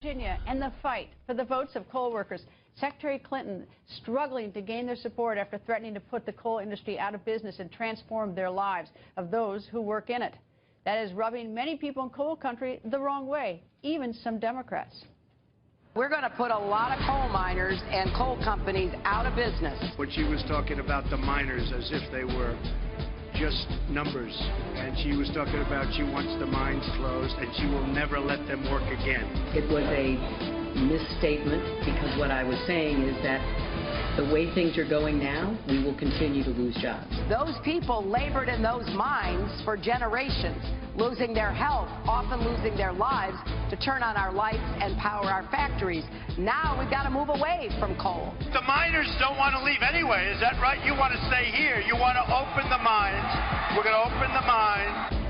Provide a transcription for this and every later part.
Virginia and the fight for the votes of coal workers. Secretary Clinton struggling to gain their support after threatening to put the coal industry out of business and transform their lives of those who work in it. That is rubbing many people in coal country the wrong way, even some Democrats. We're going to put a lot of coal miners and coal companies out of business. When she was talking about the miners as if they were just numbers, and she was talking about she wants the mines closed and she will never let them work again. It was a misstatement, because what I was saying is that the way things are going now, we will continue to lose jobs. Those people labored in those mines for generations, losing their health, often losing their lives, to turn on our lights and power our factories. Now we've got to move away from coal. The miners don't want to leave anyway, is that right? You want to stay here. You want to open the mines. We're going to open the mines.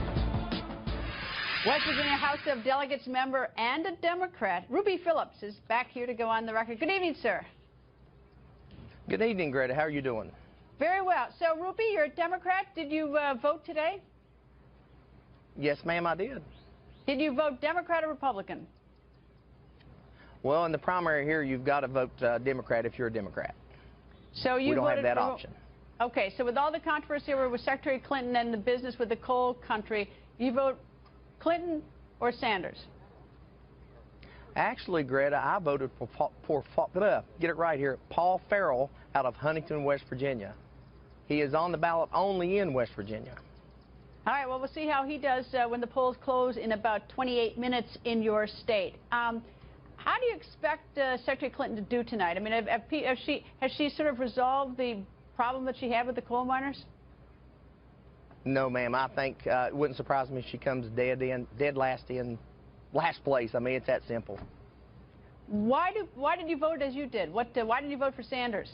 West Virginia House of Delegates member and a Democrat, Ruby Phillips, is back here to go on the record. Good evening, sir. Good evening, Greta. How are you doing? Very well. So, Ruby, you're a Democrat. Did you vote today? Yes, ma'am, I did. Did you vote Democrat or Republican? Well, in the primary here, you've got to vote Democrat if you're a Democrat. So you we don't voted have that for... option. Okay, so with all the controversy over with Secretary Clinton and the business with the coal country, you vote Clinton or Sanders? Actually, Greta, I voted for get it right here, Paul Farrell out of Huntington, West Virginia. He is on the ballot only in West Virginia. All right, well, we'll see how he does when the polls close in about 28 minutes in your state. How do you expect Secretary Clinton to do tonight? I mean, has she sort of resolved the problem that she had with the coal miners? No, ma'am. I think it wouldn't surprise me if she comes dead last place. I mean, it's that simple. Why did you vote as you did? Why did you vote for Sanders?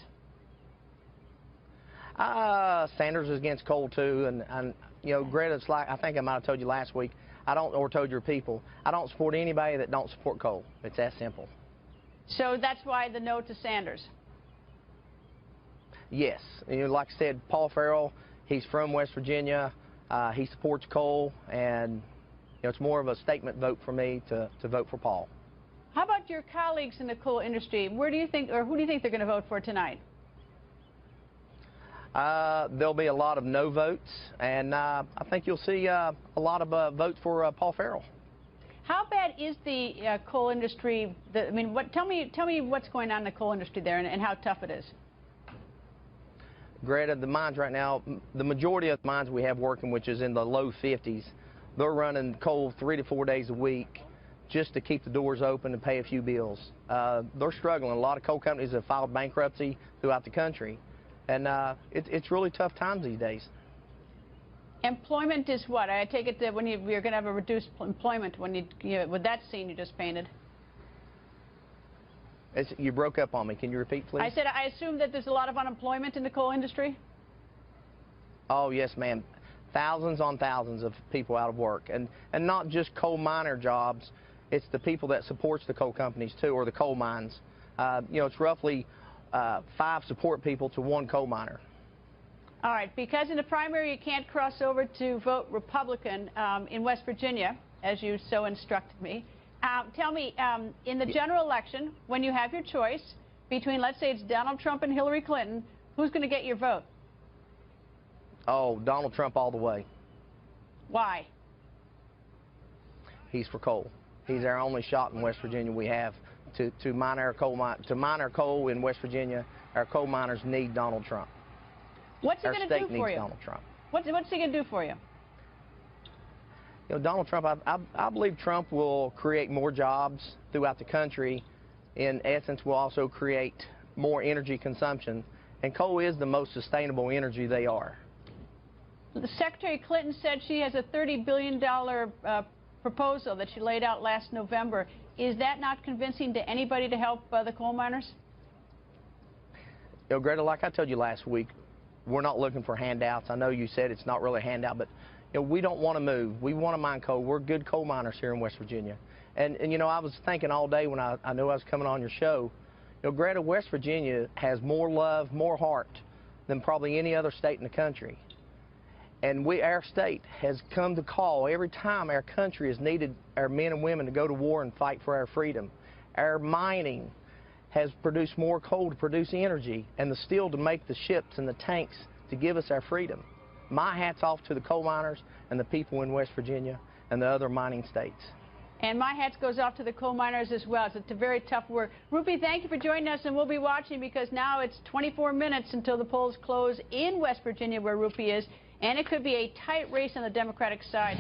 Sanders is against coal too, and you know, Greta, it's like I think I might have told you last week. Or told your people, I don't support anybody that don't support coal. It's that simple. So that's why the no to Sanders. Yes, you know, like I said, Paul Farrell, he's from West Virginia. He supports coal, and you know, it's more of a statement vote for me to vote for Paul. How about your colleagues in the coal industry? Where do you think, or who do you think they're going to vote for tonight? There'll be a lot of no votes, and I think you'll see a lot of votes for Paul Farrell. How bad is the coal industry? I mean, tell me what's going on in the coal industry there, and how tough it is. Greta, the mines right now, the majority of the mines we have working, which is in the low 50s, they're running coal 3 to 4 days a week just to keep the doors open and pay a few bills. They're struggling. A lot of coal companies have filed bankruptcy throughout the country, and it's really tough times these days. Employment is what? I take it that when you're going to have a reduced employment with that scene you just painted. You broke up on me. Can you repeat, please? I said I assume that there's a lot of unemployment in the coal industry? Oh, yes, ma'am. Thousands on thousands of people out of work. And not just coal miner jobs. It's the people that supports the coal companies, too, or the coal mines. You know, it's roughly 5 support people to 1 coal miner. All right. Because in the primary you can't cross over to vote Republican in West Virginia, as you so instructed me. Tell me, in the general election, when you have your choice between, let's say it's Donald Trump and Hillary Clinton, who's going to get your vote? Oh, Donald Trump all the way. Why? He's for coal. He's our only shot in West Virginia we have to mine our coal in West Virginia. Our coal miners need Donald Trump. What's he going to do for you? Our state needs Donald Trump. What's he going to do for you? You know, Donald Trump, I believe Trump will create more jobs throughout the country. In essence, will also create more energy consumption. And coal is the most sustainable energy they are. Secretary Clinton said she has a $30 billion proposal that she laid out last November. Is that not convincing to anybody to help the coal miners? You know, Greta, like I told you last week, we're not looking for handouts. I know you said it's not really a handout, but you know, we don't want to move. We want to mine coal. We're good coal miners here in West Virginia. And you know, I was thinking all day when I knew I was coming on your show, you know, Greta, West Virginia has more love, more heart than probably any other state in the country. And our state has come to call every time our country has needed our men and women to go to war and fight for our freedom. Our mining has produced more coal to produce energy and the steel to make the ships and the tanks to give us our freedom. My hat's off to the coal miners and the people in West Virginia and the other mining states. And my hat goes off to the coal miners as well. It's a very tough work. Rupi, thank you for joining us, and we'll be watching because now it's 24 minutes until the polls close in West Virginia, where Rupi is, and it could be a tight race on the Democratic side.